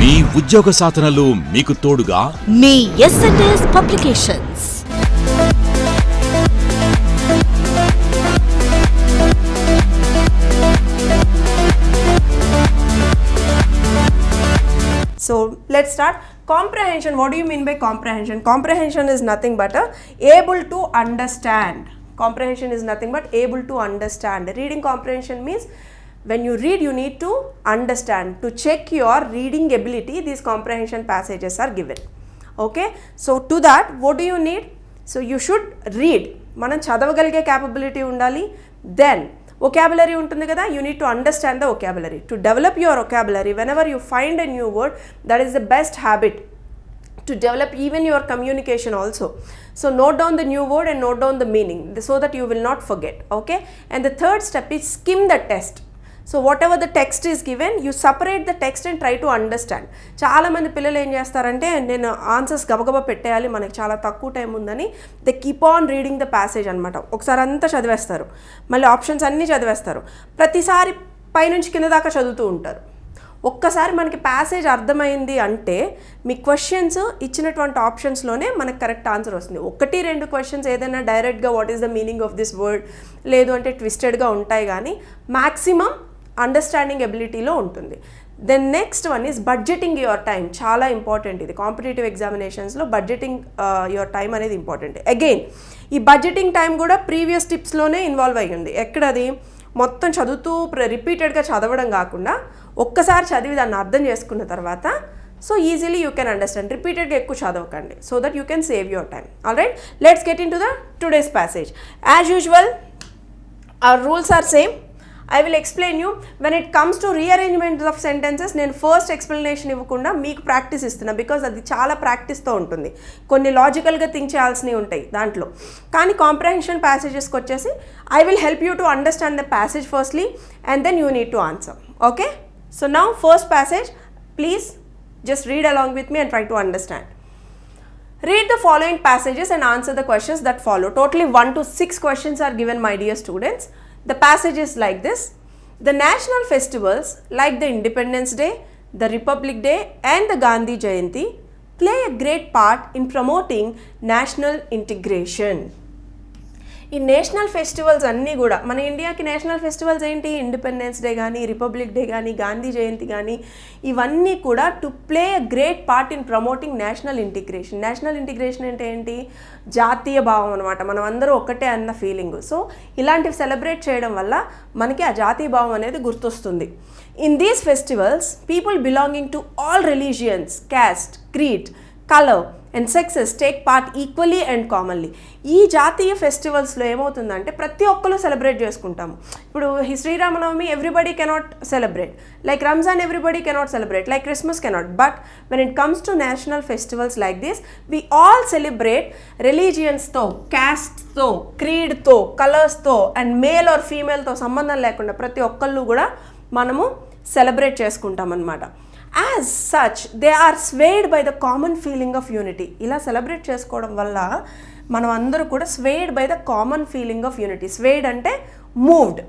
మీ ఉద్యోగ సాధనలో మీకు తోడుగా మీ SNS publications. So let's start. Comprehension. What do you mean by comprehension? Comprehension is nothing but able to understand. Comprehension is nothing but able to understand. Reading comprehension means when you read, you need to understand. To check your reading ability, these comprehension passages are given. Okay. So to that, what do you need? So you should read. మనం చదవగలిగే capability ఉండాలి. Then vocabulary ఉంటుంది కదా, you need to understand the vocabulary. To develop your vocabulary, whenever you find a new word, that is the best habit to develop even your communication also. So note down the new word and note down the meaning so that you will not forget. Okay. And the third step is skim the text. So whatever the text is given, you separate the text and try to understand. చాలా మంది పిల్లలు ఏం చేస్తారంటే, నేను answers గబగబా పెట్టేయాలి, మనకి చాలా తక్కువ టైం ఉందని they keep on reading the passage అనమాట. ఒకసారి అంతా చదివేస్తారు, మళ్ళీ ఆప్షన్స్ అన్నీ చదివేస్తారు, ప్రతిసారి పైనుంచి కింద దాకా చదువుతూ ఉంటారు. ఒక్కసారి మనకి ప్యాసేజ్ అర్థమైంది అంటే మీ క్వశ్చన్స్ ఇచ్చినటువంటి ఆప్షన్స్లోనే మనకు కరెక్ట్ ఆన్సర్ వస్తుంది. 1-2 క్వశ్చన్స్ ఏదైనా డైరెక్ట్గా what is the meaning of this word, లేదు అంటే ట్విస్టెడ్గా ఉంటాయి, కానీ మ్యాక్సిమం అండర్స్టాండింగ్ ఎబిలిటీలో ఉంటుంది. Then next one is budgeting your time. చాలా ఇంపార్టెంట్ ఇది. కాంపిటేటివ్ ఎగ్జామినేషన్స్లో బడ్జెటింగ్ యువర్ టైం అనేది ఇంపార్టెంట్. అగైన్ ఈ బడ్జెటింగ్ టైం కూడా ప్రీవియస్ టిప్స్లోనే ఇన్వాల్వ్ అయ్యింది. ఎక్కడది మొత్తం చదువుతూ రిపీటెడ్గా చదవడం కాకుండా ఒక్కసారి చదివి దాన్ని అర్థం చేసుకున్న తర్వాత so easily you can understand. రిపీటెడ్గా ఎక్కువ చదవకండి so that you can save your time. All right, let's get in to the today's passage. As usual our rules are same. I will explain you when it comes to rearrangement of sentences. నేను first explanation ఇవ్వకుండా మీకు practice ఇస్తున్నా, because అది చాలా ప్రాక్టీస్తో ఉంటుంది. కొన్ని లాజికల్గా think చేయాల్సినవి ఉంటాయి దాంట్లో. కానీ కాంప్రహెన్షన్ ప్యాసేజెస్కి వచ్చేసి I will help you to understand the passage firstly and then you need to answer. Okay, so now first passage, please just read along with me and try to understand. Read the following passages and answer the questions that follow. Totally 1 to 6 questions are given, my dear students. The passage is like this. The national festivals like the Independence Day, the Republic Day and the Gandhi Jayanti play a great part in promoting national integration. ఈ national festivals అన్నీ కూడా, మన ఇండియాకి national festivals ఏంటి, independence day కానీ, republic day కానీ, గాంధీ జయంతి కానీ, ఇవన్నీ కూడా to play a great part in promoting national integration. National integration అంటే ఏంటి, జాతీయ భావం అనమాట. మనం అందరూ ఒక్కటే అన్న ఫీలింగ్. సో ఇలాంటివి సెలబ్రేట్ చేయడం వల్ల మనకి ఆ జాతీయ భావం అనేది గుర్తొస్తుంది. In these festivals people belonging to all religions, caste, creed, colour and sexes take part equally and commonly. ఈ జాతీయ ఫెస్టివల్స్లో ఏమవుతుందంటే ప్రతి ఒక్కరు సెలబ్రేట్ చేసుకుంటాము. ఇప్పుడు Sriramanavami everybody cannot celebrate, like Ramzan everybody cannot celebrate, like Christmas cannot. But when it comes to national festivals like this, we all celebrate రిలీజియన్స్తో, క్యాస్ట్తో, క్రీడ్తో, కలర్స్తో అండ్ మేల్ ఆర్ ఫీమేల్తో సంబంధం లేకుండా ప్రతి ఒక్కళ్ళు కూడా మనము సెలబ్రేట్ చేసుకుంటాం అన్నమాట. As such, they are swayed by the common feeling of unity. ఇలా సెలబ్రేట్ చేసుకోవడం వల్ల మనం అందరూ కూడా swayed by the common feeling of unity. Swayed అంటే moved.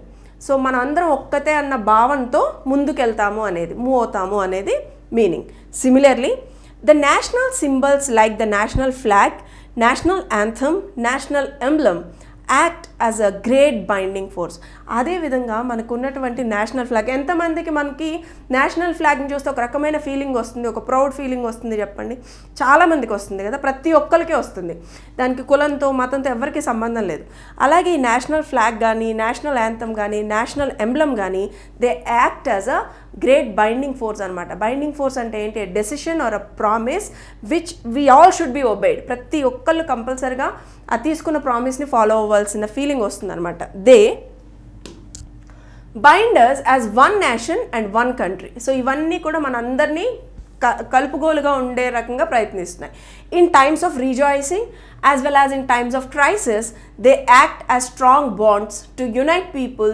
సో మనం అందరం ఒక్కతే అన్న భావంతో ముందుకెళ్తాము అనేది, మూవ్ అవుతాము అనేది meaning. Similarly the national symbols like the national flag, national anthem, national emblem act as a great binding force. అదేవిధంగా మనకు ఉన్నటువంటి నేషనల్ ఫ్లాగ్, ఎంతమందికి మనకి నేషనల్ ఫ్లాగ్ని చూస్తే ఒక రకమైన ఫీలింగ్ వస్తుంది, ఒక ప్రౌడ్ ఫీలింగ్ వస్తుంది చెప్పండి? చాలామందికి వస్తుంది కదా, ప్రతి ఒక్కరికి వస్తుంది. దానికి కులంతో, మతంతో ఎవరికి సంబంధం లేదు. అలాగే ఈ నేషనల్ ఫ్లాగ్ కానీ, నేషనల్ యాంథమ్ కానీ, నేషనల్ ఎంబ్లమ్ కానీ, they act as a great binding force అనమాట. బైండింగ్ ఫోర్స్ అంటే ఏంటి, decision or a promise which we all should be obeyed. ప్రతి ఒక్కళ్ళు కంపల్సరిగా ఆ తీసుకున్న ప్రామిస్ని ఫాలో అవ్వాల్సిన ఫీలింగ్ వస్తుంది అనమాట. They binders as one nation and one country. So ఇవన్నీ కూడా మనందరినీ కలుపుగోలుగా ఉండే రకంగా ప్రయత్నిస్తున్నాయి. In times of rejoicing as well as in times of crisis they act as strong bonds to unite people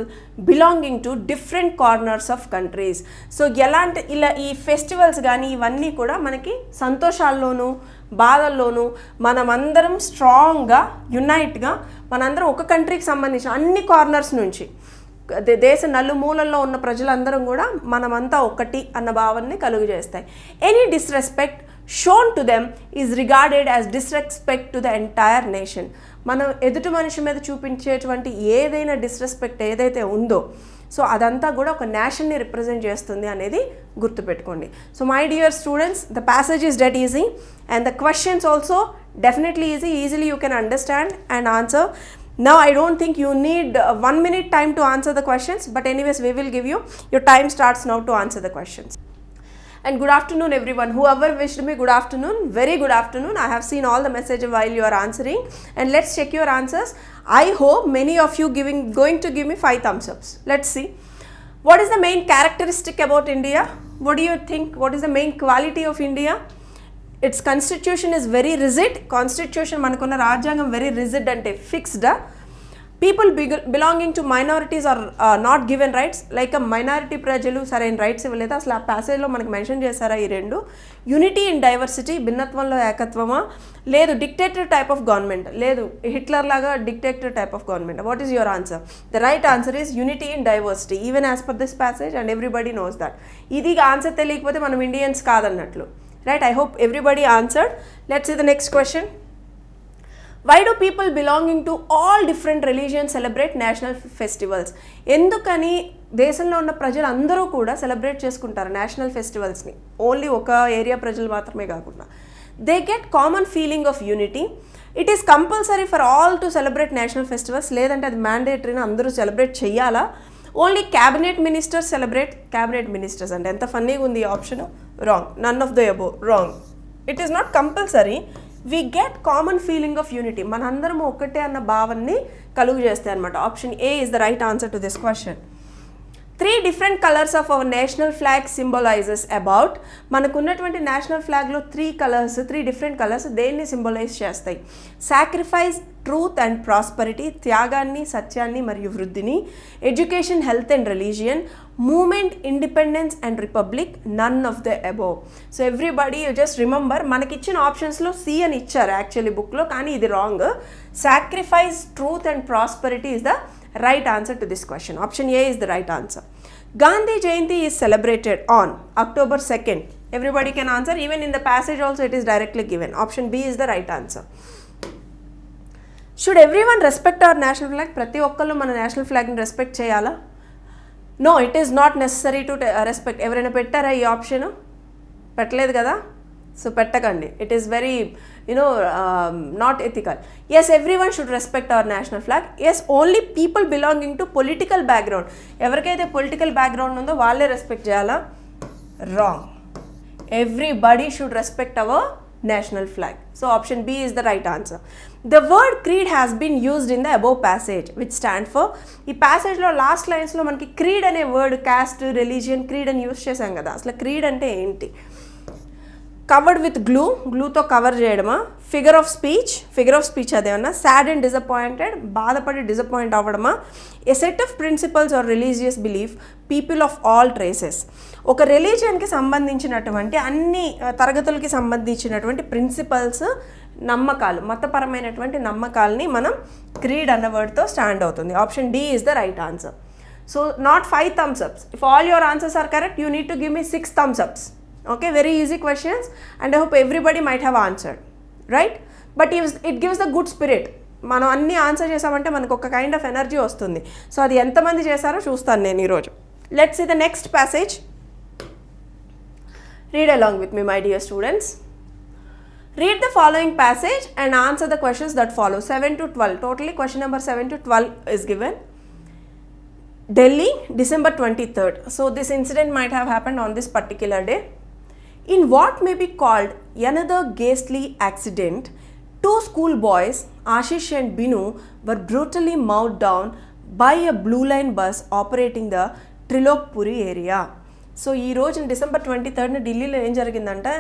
belonging to different corners of countries. So ఎలాంటి ఇలా ఈ festivals కానీ ఇవన్నీ కూడా మనకి సంతోషాల్లోనూ బాధల్లోనూ మనమందరం స్ట్రాంగ్గా యునైట్గా మనందరం ఒక కంట్రీకి సంబంధించిన అన్ని కార్నర్స్ నుంచి దేశ నలుమూలల్లో ఉన్న ప్రజలందరం కూడా మనమంతా ఒకటి అన్న భావాన్ని కలుగు చేస్తాయి. Any disrespect shown to them is regarded as disrespect to the entire nation. మనం ఎదుటి మనిషి మీద చూపించేటువంటి ఏదైనా డిస్రెస్పెక్ట్ ఏదైతే ఉందో సో అదంతా కూడా ఒక నేషన్ని రిప్రజెంట్ చేస్తుంది అనేది గుర్తుపెట్టుకోండి. So my dear students, the passage is debt easy and the questions also definitely easily you can understand and answer. Now I don't think you need 1 minute time to answer the questions, but anyways we will give you, your time starts now to answer the questions. And good afternoon everyone, whoever wished me good afternoon, very good afternoon. I have seen all the message while you are answering, and let's check your answers. I hope many of you going to give me 5 thumbs ups. Let's see, what is the main characteristic about India? What do you think, what is the main quality of India? Its constitution is very rigid. Constitution మనకున్న రాజ్యాంగం very rigid అంటే fixed. People belonging to minorities are not given rights. Like minority ప్రజలు సరైన rights ఇవ్వలేదు. అసలు ఆ ప్యాసేజ్లో మనకు mention చేశారా ఈ రెండు? యూనిటీ ఇన్ డైవర్సిటీ, భిన్నత్వంలో ఏకత్వమా? లేదు డిక్టేటర్ టైప్ ఆఫ్ గవర్నమెంట్, లేదు హిట్లర్ లాగా dictator type of government. What is your answer? The right answer is unity in diversity, even as per this passage and everybody knows that. ఇది answer తెలియకపోతే మనం Indians కాదన్నట్లు. Right, I hope everybody answered. Let's see the next question. Why do people belonging to all different religions celebrate national festivals? ఎందుకని దేశంలో ఉన్న ప్రజలు అందరూ కూడా celebrate చేసుకుంటారు నేషనల్ ఫెస్టివల్స్ని, ఓన్లీ ఒక ఏరియా ప్రజలు మాత్రమే కాకుండా. They get common feeling of unity. It is compulsory for all to celebrate national festivals, లేదంటే అది మ్యాండేటరీని అందరూ సెలబ్రేట్ చేయాలా? Only cabinet ministers celebrate. Cabinet ministers అంటే ఎంత ఫన్నీగా ఉంది ఈ option. Wrong, none of the above, wrong. It is not compulsory. We get common feeling of unity, మనందరం ఒకటే అన్న భావాన్ని కలుగు చేస్తాయి అనమాట. Option A is the right answer to this question. 3 different colors of our national flag symbolizes about. మనకు ఉన్నటువంటి national ఫ్లాగ్లో 3 కలర్స్, 3 different కలర్స్ దేన్ని సింబలైజ్ చేస్తాయి? సాక్రిఫైస్, ట్రూత్ అండ్ ప్రాస్పరిటీ, త్యాగాన్ని, సత్యాన్ని మరియు వృద్ధిని. Education, health and religion. Moment, independence and republic. None of the above. So everybody you just remember, మనకిచ్చిన ఆప్షన్స్లో సి అని ఇచ్చారు యాక్చువల్లీ బుక్లో, కానీ ఇది wrong. Sacrifice, truth and prosperity is the right answer to this question. Option A is the right answer. Gandhi Jayanti is celebrated on October 2nd. Everybody can answer. Even in the passage also it is directly given. Option B is the right answer. Should everyone respect our national flag? ప్రతి ఒక్కళ్ళు మన national ఫ్లాగ్ని respect చేయాలా? No, it is not necessary to respect. ఎవరైనా పెట్టారా ఈ option? పెట్టలేదు కదా, సో పెట్టకండి. It is very not ethical. Yes, everyone should respect our national flag. Yes, only people belonging to political background, ఎవరికైతే పొలిటికల్ బ్యాక్గ్రౌండ్ ఉందో వాళ్ళే రెస్పెక్ట్ చేయాలా? Wrong. Everybody should respect our national flag. So option B is the right answer. The word creed has been used in the above passage, which stand for. ఈ ప్యాసేజ్లో last లైన్స్లో మనకి creed అనే word, caste, religion, creed అని use చేసాం కదా. అసలు creed అంటే ఏంటి? కవర్డ్ విత్ గ్లూ, గ్లూతో కవర్ చేయడమా? ఫిగర్ ఆఫ్ స్పీచ్ అదేమన్నా? సాడ్ అండ్ డిసప్పాయింటెడ్, బాధపడి డిసప్పాయింట్ అవ్వడమా? A set of principles or religious belief, people of all traces. ఒక రిలీజియన్కి సంబంధించినటువంటి అన్ని తరగతులకి సంబంధించినటువంటి ప్రిన్సిపల్స్, నమ్మకాలు, మతపరమైనటువంటి నమ్మకాలని మనం క్రీడ్ అన్న వర్డ్తో స్టాండ్ అవుతుంది. Option D is the right answer. So not 5 thumbs ups. If all your answers are correct, you need to give me 6 thumbs ups. Okay, very easy questions and I hope everybody might have answered, right? But it gives the good spirit. మనం అన్ని answer చేసామంటే మనకు ఒక kind of energy వస్తుంది. So అది ఎంతమంది చేశారో చూస్తాను నేను ఈరోజు. Let's see the next passage. Read along with me my dear students. Read the following passage and answer the questions that follow. 7 to 12. Totally question number 7 to 12 is given. Delhi, December 23rd. So this incident might have happened on this particular day. In what may be called another ghastly accident, 2 school boys, Ashish and Binu, were brutally mowed down by a blue line bus operating the Trilokpuri area. So ee roju December 23rd ఢిల్లీలో ఏం జరిగిందంటే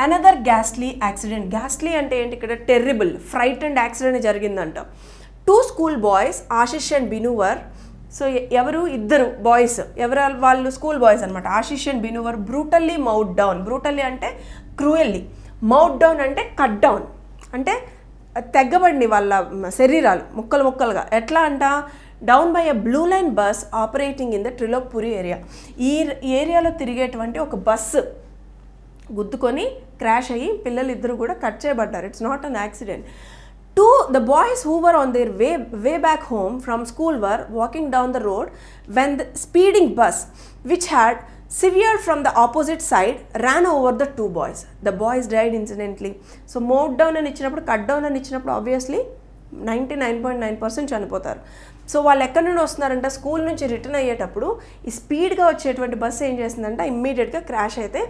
another Gasly accident. Gasly అంటే ఏంటి? ఇక్కడ terrible, frightened accident జరిగిందంట. 2 school boys, Ashish and Binuwar. So ఎవరు? ఇద్దరు boys. ఎవరు వాళ్ళు? స్కూల్ బాయ్స్ అనమాట. Ashish and Binuwar brutally mowed down. Brutally అంటే క్రూయల్లీ, మౌడ్ డౌన్ అంటే కట్ డౌన్, అంటే తెగ్గబడి వాళ్ళ శరీరాలు ముక్కలు ముక్కలుగా. ఎట్లా అంట? Down by a blue line bus operating in the Trilokpuri area. ఈ ఏరియాలో తిరిగేటువంటి ఒక బస్సు గుద్దుకొని క్రాష్ అయ్యి పిల్లలు ఇద్దరు కూడా కట్ చేయబడ్డారు. It's not an accident. The boys who were on their way back home from school were walking down the road when the speeding bus, which had severed from the opposite side, ran over the two boys. The boys died incidentally. So mowed down అని ఇచ్చినప్పుడు cut down అని ఇచ్చినప్పుడు obviously 99.9% చనిపోతారు. So వాళ్ళు ఎక్కడి నుండి వస్తున్నారంటే school నుంచి రిటర్న్ అయ్యేటప్పుడు ఈ స్పీడ్గా వచ్చేటువంటి బస్సు ఏం చేసిందంటే ఇమ్మీడియట్గా క్రాష్ అయితే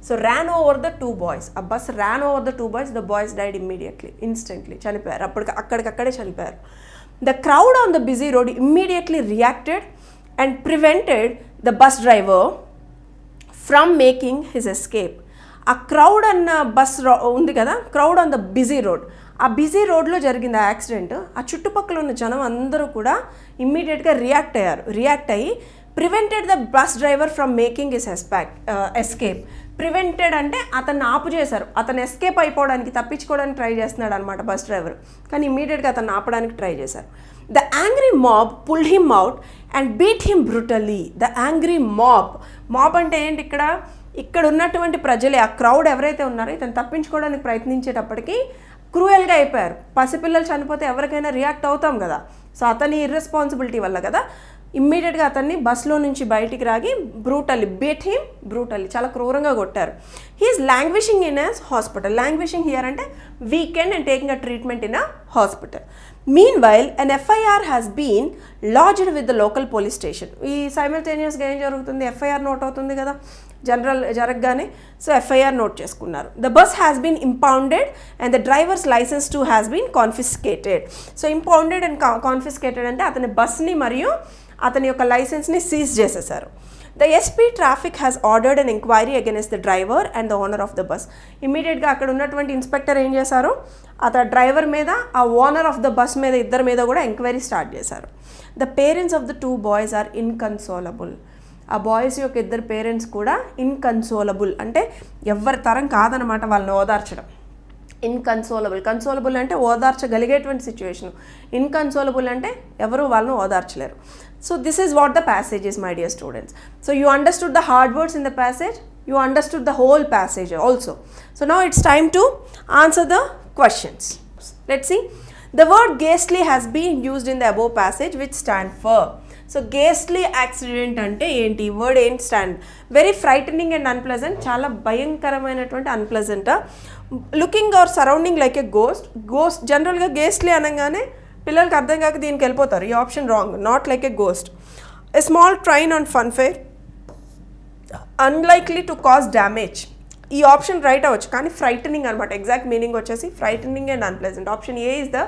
so ran over the two boys. ఆ bus ran over the two boys. The boys died immediately, instantly చనిపోయారు. అక్కడికక్కడే చనిపోయారు. The crowd on the busy road immediately reacted and prevented the bus driver from making his escape. ఆ crowd అన్న bus ఉంది కదా, crowd on the busy road, ఆ busy రోడ్లో జరిగింది ఆ యాక్సిడెంట్. ఆ చుట్టుపక్కల ఉన్న జనం అందరూ కూడా ఇమ్మీడియట్గా రియాక్ట్ అయ్యి prevented the bus driver from making his escape. Prevented అంటే అతన్ని ఆపు చేశారు. అతను ఎస్కేప్ అయిపోవడానికి, తప్పించుకోవడానికి ట్రై చేస్తున్నాడు అనమాట బస్ డ్రైవర్, కానీ ఇమ్మీడియట్గా అతన్ని ఆపడానికి ట్రై చేశారు. The angry mob pulled him out and beat him brutally. The angry mob అంటే ఏంటి, ఇక్కడ ఉన్నటువంటి ప్రజలే, ఆ క్రౌడ్ ఎవరైతే ఉన్నారో ఇతను తప్పించుకోవడానికి ప్రయత్నించేటప్పటికి క్రూయల్గా అయిపోయారు. పసిపిల్లలు చనిపోతే ఎవరికైనా రియాక్ట్ అవుతాం కదా, సో అతని ఇర్రెస్పాన్సిబిలిటీ వల్ల కదా ఇమ్మీడియట్గా అతన్ని బస్లో నుంచి బయటికి రాగి బీట్ హిమ్ బ్రూటల్లీ, చాలా క్రూరంగా కొట్టారు. He is languishing in a hospital. Languishing here అంటే weekend and taking a treatment in a hospital. Meanwhile, an FIR has been lodged with the local police station. ఈ సైమల్టేనియస్గా ఏం జరుగుతుంది, FIR నోట్ అవుతుంది కదా జరగగానే, so FIR note చేసుకున్నారు. The bus has been impounded and the driver's license too has been confiscated. So impounded and confiscated అంటే అతని బస్ని మరియు అతని యొక్క లైసెన్స్ని సీజ్ చేసేసారు. The SP traffic has ordered an inquiry against the driver and the owner of the bus. ఇమ్మీడియట్గా అక్కడ ఉన్నటువంటి inspector ఏం చేశారు, అతను డ్రైవర్ మీద, ఆ ఓనర్ ఆఫ్ ద బస్ మీద, ఇద్దరి మీద కూడా ఎంక్వైరీ స్టార్ట్ చేశారు. The parents of the two boys are inconsolable. ఆ బాయ్స్ యొక్క ఇద్దరు పేరెంట్స్ కూడా ఇన్కన్సోలబుల్ అంటే ఎవరి తరం కాదనమాట వాళ్ళని ఓదార్చడం. కన్సోలబుల్ అంటే ఓదార్చగలిగేటువంటి సిచ్యువేషన్. ఇన్కన్సోలబుల్ అంటే ఎవరు వాళ్ళను ఓదార్చలేరు. So this is what the passage is, my dear students. So you understood the hard words in the passage, you understood the whole passage also. So now it's time to answer the questions. Let's see. The word ghastly has been used in the above passage, which stand for. So ghastly accident ante enti, word ain't stand. Very frightening and unpleasant, chala bhayankaramayinatuvanti unpleasant. Looking or surrounding like a ghost general ga ghastly anangane పిల్లలకి అర్థం కాక దీనికి వెళ్ళిపోతారు. ఈ option wrong. Not like a ghost. A small train on fun fare unlikely to cause damage. ఈ option right అవ్వచ్చు, కానీ frightening అనమాట. ఎగ్జాక్ట్ మీనింగ్ వచ్చేసి frightening and unpleasant. Option A is the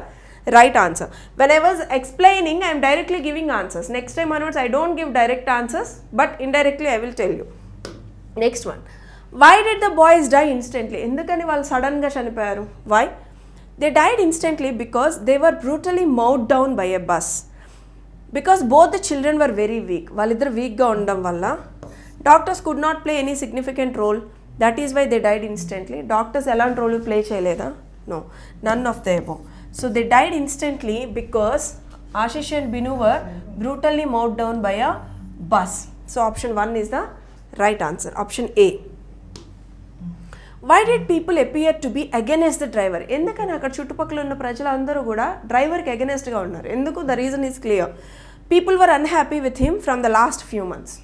right answer. When I was explaining I'm directly giving answers. Next time onwards I don't give direct answers, but indirectly I will tell you. Next one, why did the boys die instantly. ఎందుకని వాళ్ళు సడన్గా చనిపోయారు? Why? They died instantly because they were brutally mowed down by a bus. Because both the children were very weak. వాళ్ళిద్దరు వీక్గా ఉండడం వల్ల doctors could not play any significant role. That is why they died instantly. Doctors ఎలాంటి role play చేయలేదా? No, none of the above. So they died instantly because Ashish and Binu were brutally mowed down by a bus. So option 1 is the right answer. Option A. Why did people appear to be against the driver. ఎందుకని అక్కడ చుట్టుపక్కల ఉన్న ప్రజలందరూ కూడా డ్రైవర్కి అగెనెస్ట్గా ఉన్నారు? ఎందుకు? The reason is clear. People were unhappy with him from the last few months.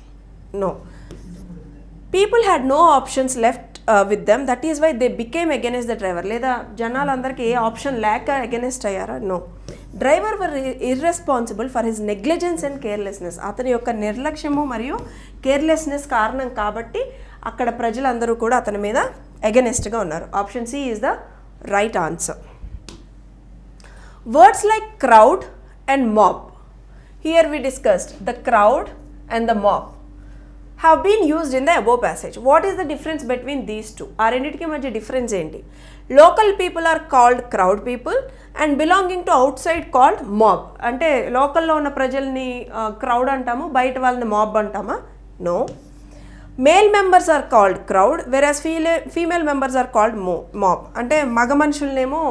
No, people had no options left with them, that is why they became against the driver. లేదా జనాలందరికీ ఏ ఆప్షన్ లేక against అయ్యారా? No, driver were irresponsible for his negligence and carelessness. అతని యొక్క నిర్లక్ష్యము మరియు carelessness కారణం కాబట్టి అక్కడ ప్రజలందరూ కూడా అతని మీద అగెనెస్ట్గా ఉన్నారు. Option C is the right answer. Words like crowd and mob, here we discussed the crowd and the mob have been used in the above passage. What is the difference between these two? ఆ రెండింటికి మధ్య difference ఏంటి? Local people are called crowd people and belonging to outside called mob. అంటే లోకల్లో ఉన్న ప్రజల్ని crowd అంటాము, బయట వాళ్ళని మాబ్ అంటామా? No. Male members are called crowd whereas female members are called mob. అంటే మగ మనుషులనేమో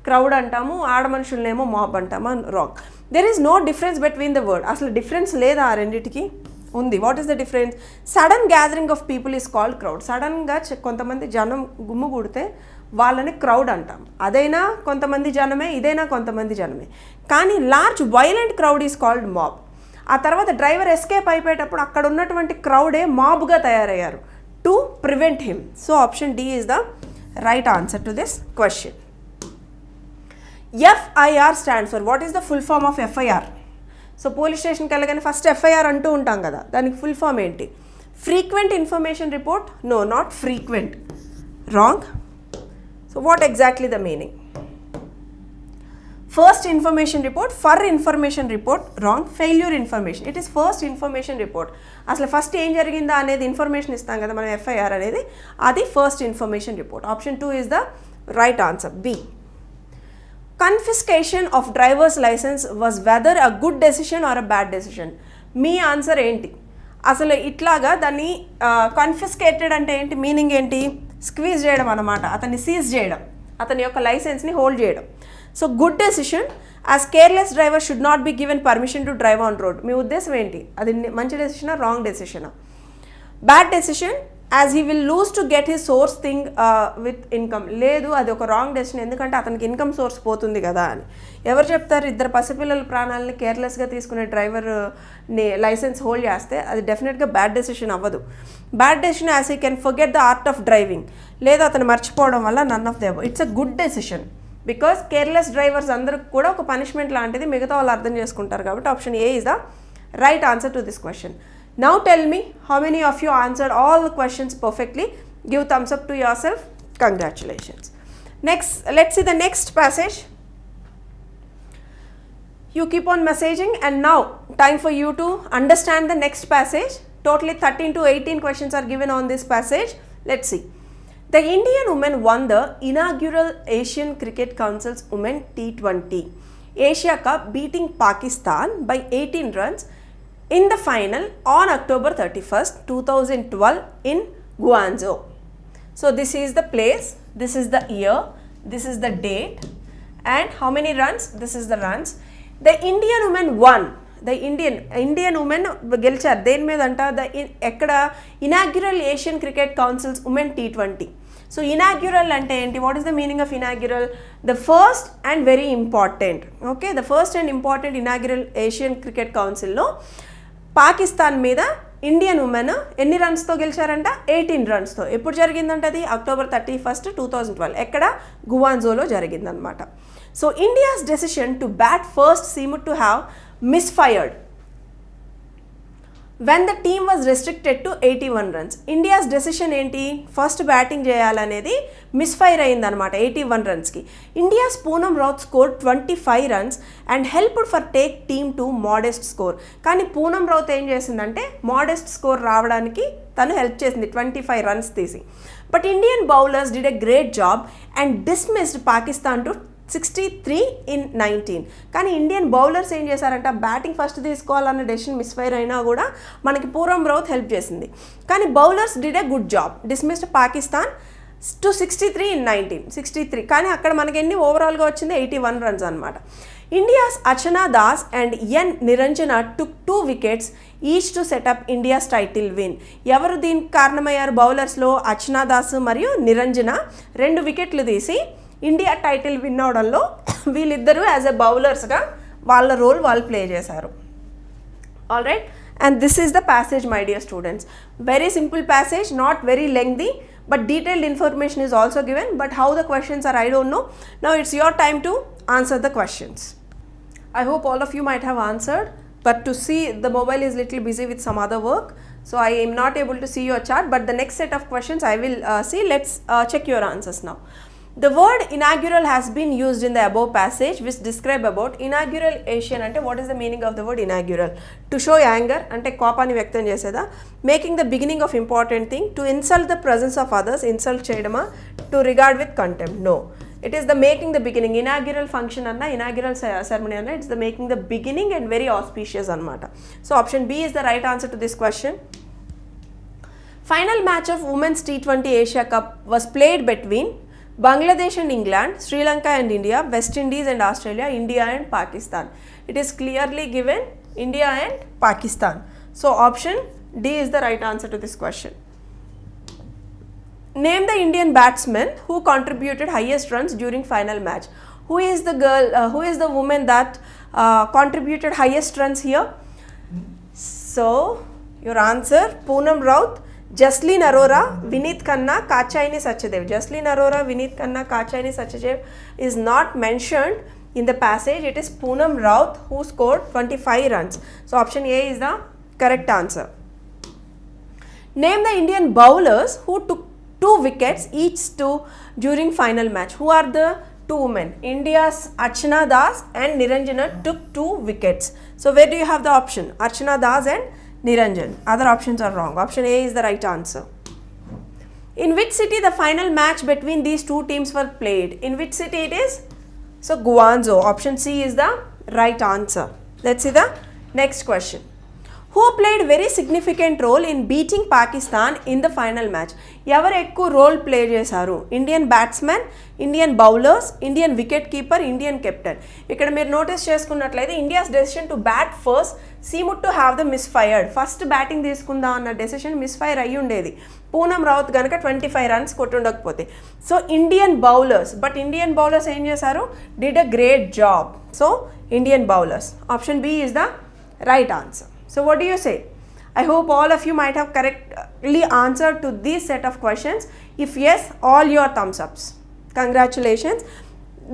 క్రౌడ్ అంటాము, ఆడ మనుషులనేమో మాబ్ అంటాము. Wrong. There is no difference between the word. అసలు డిఫరెన్స్ లేదా ఆ రెండింటికి? ఉంది. What is the difference? Sudden gathering of people is called crowd. సడన్గా కొంతమంది జనం గుమ్ముగూడితే వాళ్ళని క్రౌడ్ అంటాం. అదైనా కొంతమంది జనమే, ఇదైనా కొంతమంది జనమే. కానీ large violent crowd is called mob. ఆ తర్వాత డ్రైవర్ ఎస్కేప్ అయిపోయేటప్పుడు అక్కడ ఉన్నటువంటి క్రౌడే మాబ్గా తయారయ్యారు to prevent him. So option D is the right answer to this question. FIR stands for, what is the full form of FIR? So police స్టేషన్కి వెళ్ళగానే first FIR అంటూ ఉంటాం కదా, దానికి ఫుల్ ఫామ్ ఏంటి? Frequent information report? No, not frequent. Wrong. So what exactly the meaning? First information report, for information report. Wrong. Failure information. It is first information report. అసలు first ఏం జరిగిందా అనేది information ఇస్తాం కదా మనం, FIR అనేది, అది first information report. Option 2 is the right answer, B. Confiscation of driver's license was whether a good decision or a bad decision? మీ ఆన్సర్ ఏంటి? అసలు ఇట్లాగా దాన్ని కన్ఫిస్కేటెడ్ అంటే ఏంటి, మీనింగ్ ఏంటి? స్క్వీజ్ చేయడం అనమాట, అతన్ని సీజ్ చేయడం, అతని యొక్క లైసెన్స్ని హోల్డ్ చేయడం. So good decision, as careless driver should not be given permission to drive on road. మీ ఉద్దేశం ఏంటి? అది మంచి డెసిషనా, రాంగ్ డెసిషనా? Bad decision, as he will lose to get his source thing with income. లేదు, అది ఒక రాంగ్ డెసిషన్, ఎందుకంటే అతనికి ఇన్కమ్ సోర్స్ పోతుంది కదా అని. ఎవరు చెప్తారు? ఇద్దరు పసిపిల్లల ప్రాణాలని కేర్లెస్గా తీసుకునే డ్రైవర్ని లైసెన్స్ హోల్డ్ చేస్తే అది డెఫినెట్గా బ్యాడ్ డెసిషన్ అవ్వదు. Bad decision, as he can forget the art of driving. లేదు, అతను మర్చిపోవడం వల్ల none of the above. It's a good decision because careless drivers అందరికి కూడా ఒక పనిష్మెంట్ లాంటిది, మిగతా వాళ్ళు అర్థం చేసుకుంటారు కాబట్టి option A is the right answer to this question. Now tell me how many of you answered all the questions perfectly. Give thumbs up to yourself. Congratulations. Next, let's see the next passage. You keep on messaging, and now time for you to understand the next passage. Totally 13 to 18 questions are given on this passage. Let's see. The Indian women won the inaugural Asian Cricket Council's Women T20 Asia Cup, beating Pakistan by 18 runs in the final on October 31st, 2012 in Guangzhou. So this is the place, this is the year, this is the date, and how many runs? This is the runs. The Indian women won. The Indian women గెలిచారు. దేని మీద అంట? ఎక్కడ? Inaugural Asian Cricket Council's women T20. So inaugural అంటే ఏంటి? What is the meaning of inaugural? The first and very important. Okay, the first and important inaugural Asian cricket కౌన్సిల్లో పాకిస్తాన్ మీద Indian women ఎన్ని రన్స్తో గెలిచారంట? 18 రన్స్తో. ఎప్పుడు జరిగిందంట అది? October 31st, 2012. ఎక్కడ? గువాంజోలో జరిగిందనమాట. So India's decision to bat first seemed to have misfired when the team was restricted to 81 runs. India's decision ఏంటి? ఫస్ట్ బ్యాటింగ్ చేయాలనేది మిస్ఫైర్ అయిందనమాట 81 రన్స్కి. India's Poonam Raut score 25 runs and helped for take team to modest score. కానీ పూనం రౌత్ ఏం చేసిందంటే modest score రావడానికి తను help చేసింది 25 runs తీసి. But Indian bowlers did a great job and dismissed Pakistan to 63 in 19. కానీ ఇండియన్ బౌలర్స్ ఏం చేశారంట? బ్యాటింగ్ ఫస్ట్ తీసుకోవాలన్న డెసిషన్ మిస్ఫైర్ అయినా కూడా మనకి పూరం రౌత్ హెల్ప్ చేసింది. కానీ bowlers did a good job, dismissed Pakistan to 63 in 19. 63. కానీ అక్కడ మనకి ఎన్ని ఓవరాల్గా వచ్చింది? 81 runs అనమాట. India's Archana Das and N Niranjana took 2 wickets each to set up India's title win. ఎవరు దీనికి కారణమయ్యారు? బౌలర్స్లో అర్చనా దాస్ మరియు నిరంజన 2 వికెట్లు తీసి ఇండియా టైటిల్ విన్ అవడంలో వీళ్ళిద్దరూ యాజ్ ఎ బౌలర్స్గా వాళ్ళ రోల్ వాళ్ళు ప్లే చేశారు. All right, and this is the passage my dear students. Very simple passage, not very lengthy, but detailed information is also given. But how the questions are, I don't know. Now it's your time to answer the questions. I hope all of you might have answered, but to see, the mobile is little busy with some other work, so I am not able to see your chart. But the next set of questions I will see. Let's check your answers now. The word inaugural has been used in the above passage which describe about inaugural Asian. Ante what is the meaning of the word inaugural? To show anger, ante కోపాన్ని వ్యక్తం చేసేదా? Making the beginning of important thing, to insult the presence of others, insult చేయడమా? To regard with contempt? No, it is the making the beginning. Inaugural function anna, inaugural ceremony anna, it's the making the beginning and very auspicious anamata. So option B is the right answer to this question. Final match of Women's T20 Asia Cup was played between Bangladesh and England, Sri Lanka and India, West Indies and Australia, India and Pakistan. It is clearly given India and Pakistan. So option D is the right answer to this question. Name the Indian batsman who contributed highest runs during final match. Who is the woman that contributed highest runs here? So your answer, Poonam Raut, Jaslin Arora, Vineet Khanna, Kachayani Sachadev. Jaslin Arora, Vineet Khanna, Kachayani Sachadev is not mentioned in the passage. It is Poonam Raut who scored 25 runs. So option A is the correct answer. Name the Indian bowlers who took 2 wickets each during final match. Who are the 2 women? India's Archana Das and Niranjana took 2 wickets. So where do you have the option? Archana Das and Niranjan. Other options are wrong. Option A is the right answer. In which city the final match between these 2 teams were played? In which city it is? So Guangzhou. Option C is the right answer. Let's see the next question. Who played very significant role in beating Pakistan in the final match? ఎవరు ఎక్కువ role play చేశారు? Indian batsmen, Indian bowlers, Indian wicket keeper, Indian captain. ఇక్కడ మీరు notice చేసుకున్నట్లయితే India's decision to bat first seemed to have the misfired. First batting తీసుకుందాం అన్న decision misfire అయ్యి ఉండేది. పూనం రావత్ కనుక 25 రన్స్ కొట్టుండకపోతే. So Indian bowlers, but Indian bowlers ఏం చేశారు? Did a great job. So Indian bowlers. Option B is the right answer. So what do you say? I hope all of you might have correctly answered to this set of questions. If yes, all your thumbs ups. Congratulations.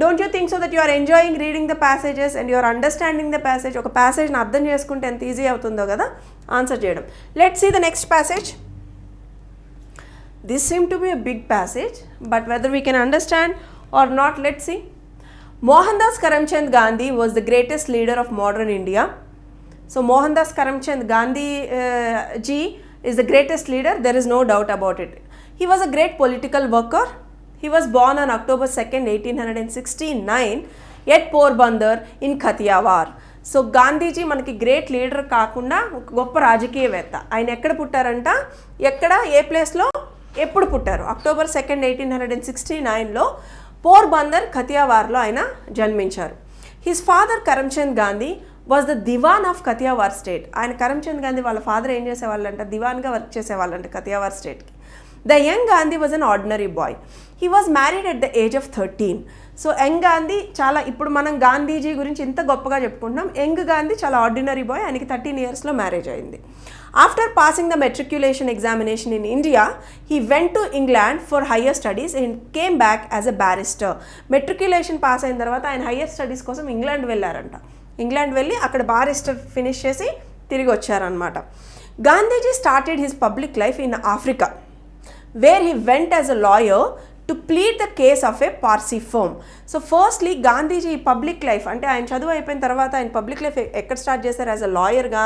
Don't you think so that you are enjoying reading the passages and you are understanding the passage? Oka passage ni ardham cheskunte enta easy avutundo kada answer cheyadam. Let's see the next passage. This seemed to be a big passage, but whether we can understand or not, let's see. Mohandas Karamchand Gandhi was the greatest leader of modern India. So Mohandas Karamchand Gandhi ji is the greatest leader, there is no doubt about it. He was a great political worker. He was born on October 2nd, 1869 at Porbandar in Kathiawar. So Gandhiji మనకి great leader కాకుండా గొప్ప రాజకీయవేత్త. ఆయన ఎక్కడ పుట్టారంట, ఎక్కడ, ఏ ప్లేస్లో, ఎప్పుడు పుట్టారు? October 2nd, 1869లో Porbandar ఖతియావార్లో ఆయన జన్మించారు. His father Karamchand Gandhi was the Diwan of Kathiawar state. ఆయన కరమ్చంద్ గాంధీ వాళ్ళ ఫాదర్ ఏం చేసేవాళ్ళంట? దివాన్గా వర్క్ చేసేవాళ్ళంట కతియావార్ స్టేట్కి. The young Gandhi was an ordinary boy. He was married at the age of 13. So young Gandhi చాలా, ఇప్పుడు మనం గాంధీజీ గురించి ఇంత గొప్పగా చెప్పుకుంటున్నాం. యంగ్ గాంధీ చాలా ఆర్డినరీ బాయ్. ఆయనకి 13 ఇయర్స్లో మ్యారేజ్ అయింది. After passing the matriculation examination in India, he went to England for higher studies and came back as a barrister. Matriculation pass అయిన తర్వాత ఆయన హయ్యర్ స్టడీస్ కోసం ఇంగ్లాండ్ వెళ్ళారంట. ఇంగ్లాండ్ వెళ్ళి అక్కడ బారిస్టర్ ఫినిష్ చేసి తిరిగి వచ్చారనమాట. Gandhiji started his public life in Africa, where he went as a lawyer to plead the case of a Parsi firm. So firstly Gandhiji public life అంటే ఆయన చదువు అయిపోయిన తర్వాత ఆయన పబ్లిక్ లైఫ్ ఎక్కడ స్టార్ట్ చేశారు? యాజ్ అ లాయర్గా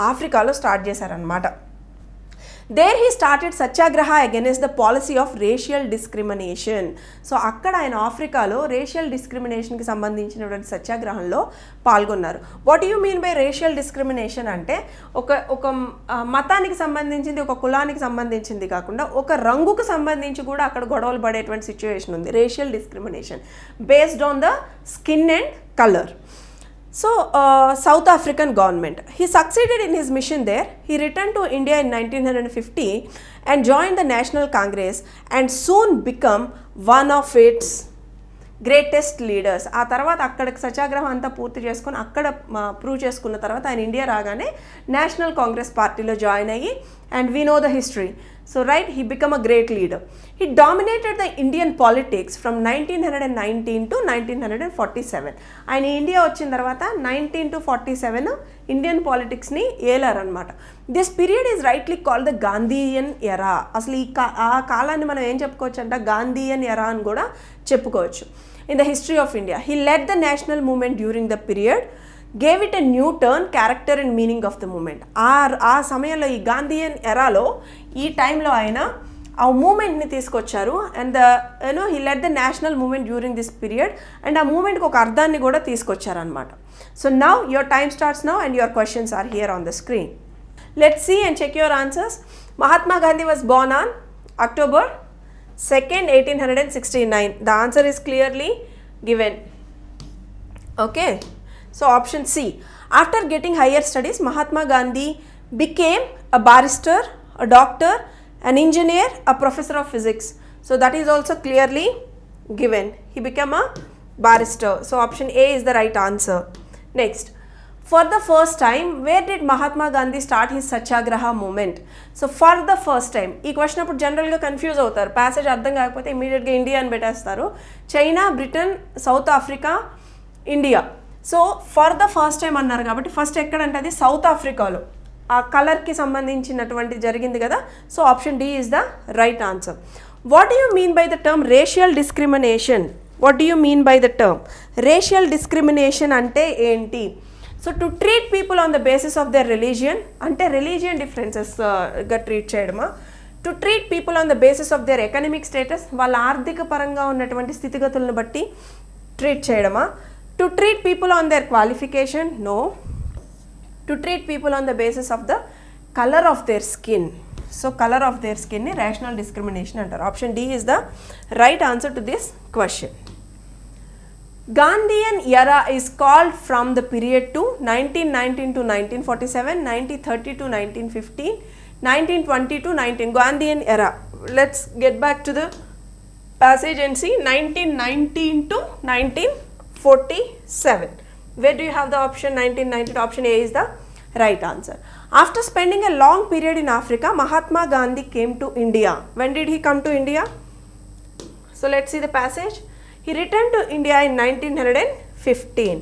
ఆఫ్రికాలో స్టార్ట్ చేశారనమాట. There he started satyagraha against the policy of racial discrimination. So అక్కడ ఆయన ఆఫ్రికాలో రేషియల్ డిస్క్రిమినేషన్కి సంబంధించినటువంటి సత్యాగ్రహంలో పాల్గొన్నారు. What you mean by racial discrimination అంటే ఒక మతానికి సంబంధించింది, ఒక కులానికి సంబంధించింది కాకుండా ఒక రంగుకు సంబంధించి కూడా అక్కడ గొడవలు పడేటువంటి సిచ్యువేషన్ ఉంది. Racial discrimination based on the skin and colour. So South African government. He succeeded in his mission there. He returned to India in 1950 and joined the National Congress and soon become one of its greatest leaders. ఆ తర్వాత అక్కడికి సత్యాగ్రహం అంతా పూర్తి చేసుకొని అక్కడ prove చేసుకున్న తర్వాత ఆయన ఇండియా రాగానే నేషనల్ కాంగ్రెస్ పార్టీలో జాయిన్ అయ్యి, and we know the history. So right, he become a great leader. He dominated the Indian politics from 1919 to 1947. ఆయన ఇండియా వచ్చిన తర్వాత 19 to 47 ఇండియన్ పాలిటిక్స్ని ఏలారనమాట. This period is rightly called the Gandhian era. అసలు ఆ కాలాన్ని మనం ఏం చెప్పుకోవచ్చు అంటే గాంధీయన్ ఎరా అని కూడా చెప్పుకోవచ్చు. In the history of India, he led the national movement during the period, gave it a new turn, character and meaning of the movement. ఆ సమయంలో ఈ గాంధీయన్ ఎరాలో ఈ టైంలో ఆయన ఆ మూమెంట్ని తీసుకొచ్చారు. And he led the national movement during this period. And ఆ మూమెంట్కి ఒక అర్థాన్ని కూడా తీసుకొచ్చారనమాట. So now your time starts now and your questions are here on the screen. Let's see and check your answers. Mahatma Gandhi was born on October 2nd 1869. The answer is clearly given. Okay, so option C. After getting higher studies, Mahatma Gandhi became a barrister, a doctor, an engineer, a professor of physics. So that is also clearly given. He became a barrister. So option A is the right answer. Next, for the first time, where did Mahatma Gandhi start his Satyagraha movement? So for the first time, ఈ question అప్పుడు జనరల్గా confuse అవుతారు, passage అర్థం కాకపోతే ఇమీడియట్గా India అని పెట్టేస్తారు. China, Britain, south Africa, India. So for the first time అన్నారు కాబట్టి ఫస్ట్ ఎక్కడంటే అది సౌత్ ఆఫ్రికాలో ఆ కలర్కి సంబంధించినటువంటి జరిగింది కదా. So option D is the right answer. What do you mean by the term racial discrimination? What do you mean by the term racial discrimination అంటే ఏంటి? So to treat people on the basis of their religion, అంటే religion డిఫరెన్సెస్గా treat చేయడమా? To treat people on the basis of their economic status, వాళ్ళ ఆర్థిక పరంగా ఉన్నటువంటి స్థితిగతులను బట్టి ట్రీట్ చేయడమా? To treat people on their qualification? No. To treat people on the basis of the colour of their skin. So colour of their స్కిన్ని rational discrimination అంటారు. Option D is the right answer to this question. Gandhian era is called from the period to 1919 to 1947, 1930 to 1915, 1920 to 19. Gandhian era. Let's get back to the passage and see 1919 to 1947. Where do you have the option 1919? Option A is the right answer. After spending a long period in Africa, Mahatma Gandhi came to India. When did he come to India? So let's see the passage. He returned to India in 1915.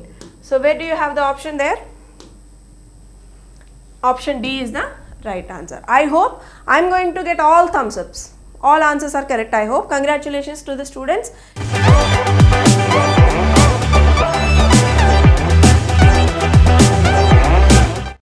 So where do you have the option there? Option D is the right answer. I hope I am going to get all thumbs ups. All answers are correct, I hope. Congratulations to the students.